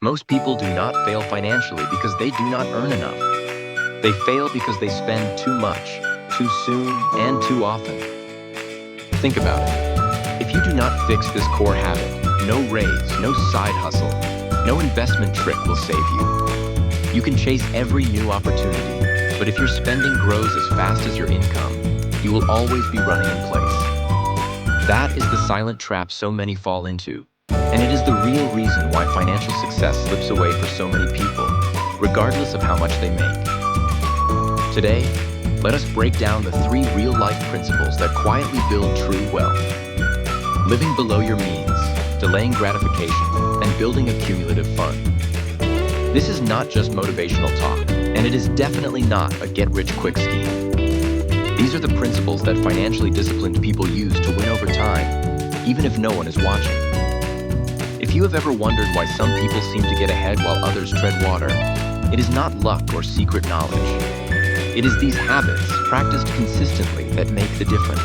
Most people do not fail financially because they do not earn enough. They fail because they spend too much, too soon, and too often. Think about it. If you do not fix this core habit, no raise, no side hustle, no investment trick will save you. You can chase every new opportunity, but if your spending grows as fast as your income, you will always be running in place. That is the silent trap so many fall into, and it is the real reason why financial success slips away for so many people, regardless of how much they make. Today, let us break down the 3 real-life principles that quietly build true wealth. Living below your means, delaying gratification, and building a cumulative fund. This is not just motivational talk, and it is definitely not a get-rich-quick scheme. These are the principles that financially disciplined people use to win over time, even if no one is watching. If you have ever wondered why some people seem to get ahead while others tread water, it is not luck or secret knowledge. It is these habits, practiced consistently, that make the difference.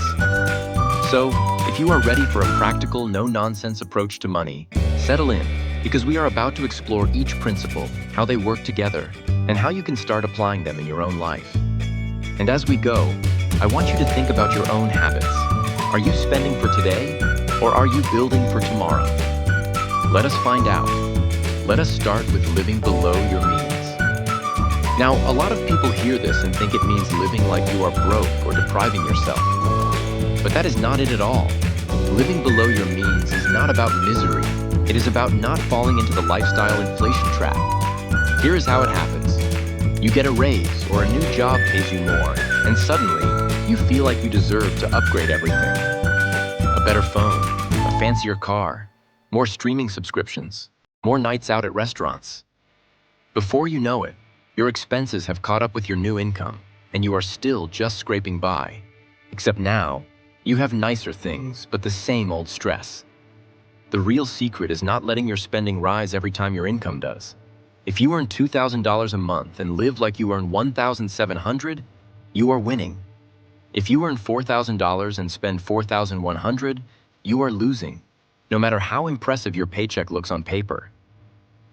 So, if you are ready for a practical, no-nonsense approach to money, settle in, because we are about to explore each principle, how they work together, and how you can start applying them in your own life. And as we go, I want you to think about your own habits. Are you spending for today, or are you building for tomorrow? Let us find out. Let us start with living below your means. Now, a lot of people hear this and think it means living like you are broke or depriving yourself. But that is not it at all. Living below your means is not about misery. It is about not falling into the lifestyle inflation trap. Here is how it happens. You get a raise or a new job pays you more, and suddenly, you feel like you deserve to upgrade everything. A better phone, a fancier car, more streaming subscriptions, more nights out at restaurants. Before you know it, your expenses have caught up with your new income, and you are still just scraping by. Except now, you have nicer things, but the same old stress. The real secret is not letting your spending rise every time your income does. If you earn $2,000 a month and live like you earn $1,700, you are winning. If you earn $4,000 and spend $4,100, you are losing, no matter how impressive your paycheck looks on paper.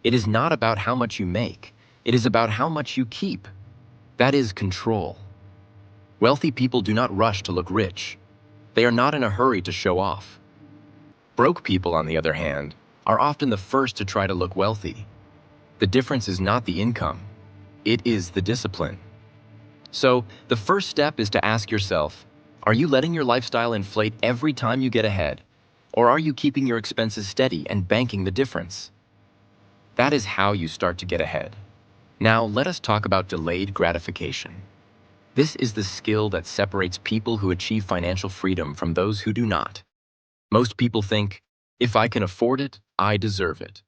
It is not about how much you make. It is about how much you keep. That is control. Wealthy people do not rush to look rich. They are not in a hurry to show off. Broke people, on the other hand, are often the first to try to look wealthy. The difference is not the income. It is the discipline. So, the first step is to ask yourself, are you letting your lifestyle inflate every time you get ahead? Or are you keeping your expenses steady and banking the difference? That is how you start to get ahead. Now, let us talk about delayed gratification. This is the skill that separates people who achieve financial freedom from those who do not. Most people think, if I can afford it, I deserve it.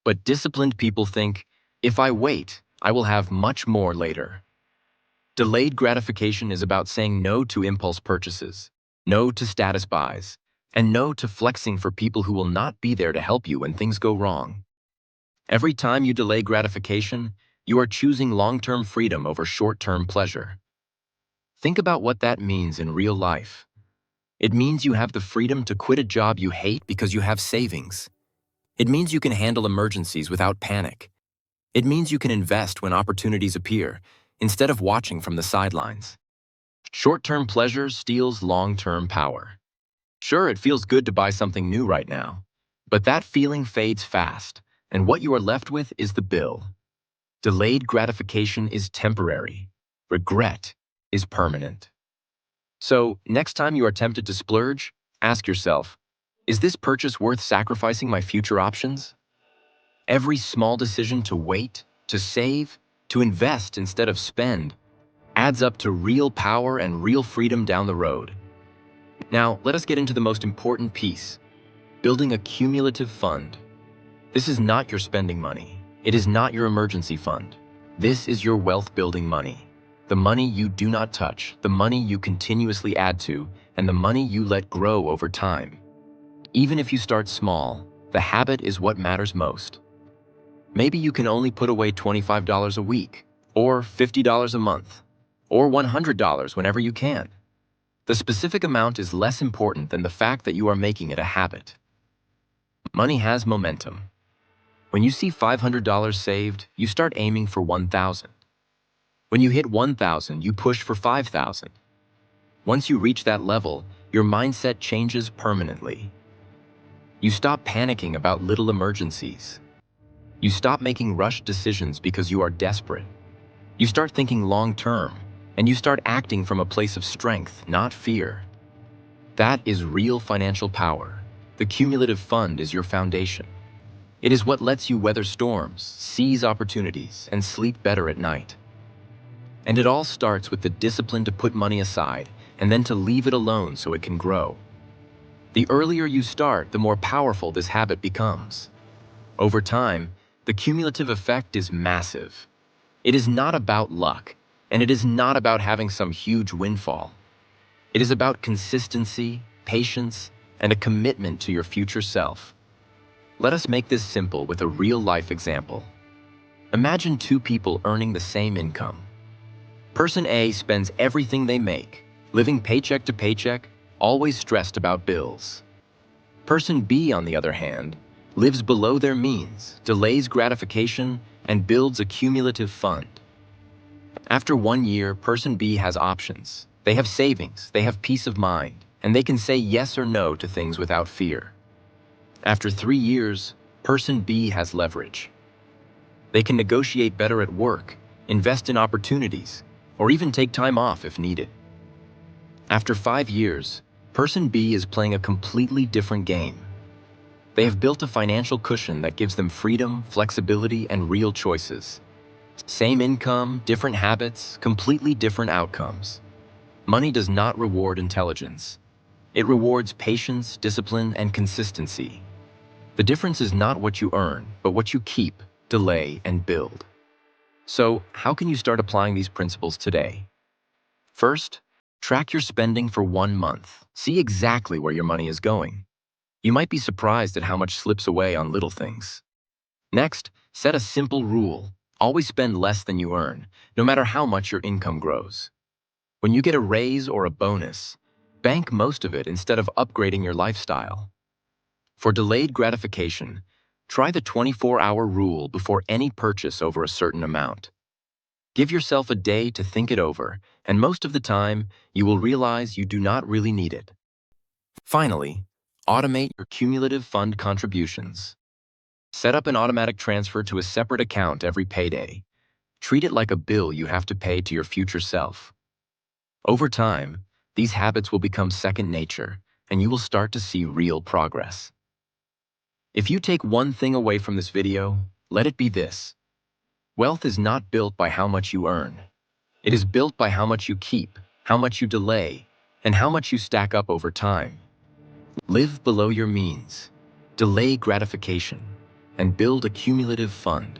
But disciplined people think, if I wait, I will have much more later. Delayed gratification is about saying no to impulse purchases, no to status buys, and no to flexing for people who will not be there to help you when things go wrong. Every time you delay gratification, you are choosing long-term freedom over short-term pleasure. Think about what that means in real life. It means you have the freedom to quit a job you hate because you have savings. It means you can handle emergencies without panic. It means you can invest when opportunities appear, instead of watching from the sidelines. Short-term pleasure steals long-term power. Sure, it feels good to buy something new right now, but that feeling fades fast, and what you are left with is the bill. Delayed gratification is temporary. Regret is permanent. So, next time you are tempted to splurge, ask yourself, is this purchase worth sacrificing my future options? Every small decision to wait, to save, to invest instead of spend adds up to real power and real freedom down the road. Now, let us get into the most important piece, building a cumulative fund. This is not your spending money. It is not your emergency fund. This is your wealth-building money. The money you do not touch, the money you continuously add to, and the money you let grow over time. Even if you start small, the habit is what matters most. Maybe you can only put away $25 a week, or $50 a month, or $100 whenever you can. The specific amount is less important than the fact that you are making it a habit. Money has momentum. When you see $500 saved, you start aiming for 1,000. When you hit 1,000, you push for 5,000. Once you reach that level, your mindset changes permanently. You stop panicking about little emergencies. You stop making rushed decisions because you are desperate. You start thinking long-term, and you start acting from a place of strength, not fear. That is real financial power. The cumulative fund is your foundation. It is what lets you weather storms, seize opportunities, and sleep better at night. And it all starts with the discipline to put money aside and then to leave it alone so it can grow. The earlier you start, the more powerful this habit becomes. Over time, the cumulative effect is massive. It is not about luck, and it is not about having some huge windfall. It is about consistency, patience, and a commitment to your future self. Let us make this simple with a real-life example. Imagine two people earning the same income. Person A spends everything they make, living paycheck to paycheck, always stressed about bills. Person B, on the other hand, lives below their means, delays gratification, and builds a cumulative fund. After 1 year, person B has options. They have savings, they have peace of mind, and they can say yes or no to things without fear. After 3 years, person B has leverage. They can negotiate better at work, invest in opportunities, or even take time off if needed. After 5 years, person B is playing a completely different game. They have built a financial cushion that gives them freedom, flexibility, and real choices. Same income, different habits, completely different outcomes. Money does not reward intelligence. It rewards patience, discipline, and consistency. The difference is not what you earn, but what you keep, delay, and build. So, how can you start applying these principles today? First, track your spending for 1 month. See exactly where your money is going. You might be surprised at how much slips away on little things. Next, set a simple rule. Always spend less than you earn, no matter how much your income grows. When you get a raise or a bonus, bank most of it instead of upgrading your lifestyle. For delayed gratification, try the 24-hour rule before any purchase over a certain amount. Give yourself a day to think it over, and most of the time, you will realize you do not really need it. Finally, automate your cumulative fund contributions. Set up an automatic transfer to a separate account every payday. Treat it like a bill you have to pay to your future self. Over time, these habits will become second nature, and you will start to see real progress. If you take one thing away from this video, let it be this. Wealth is not built by how much you earn. It is built by how much you keep, how much you delay, and how much you stack up over time. Live below your means, delay gratification, and build a cumulative fund.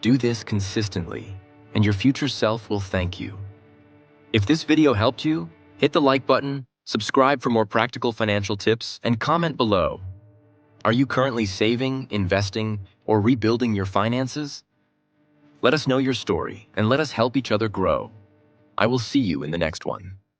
Do this consistently, and your future self will thank you. If this video helped you, hit the like button, subscribe for more practical financial tips, and comment below. Are you currently saving, investing, or rebuilding your finances? Let us know your story, and let us help each other grow. I will see you in the next one.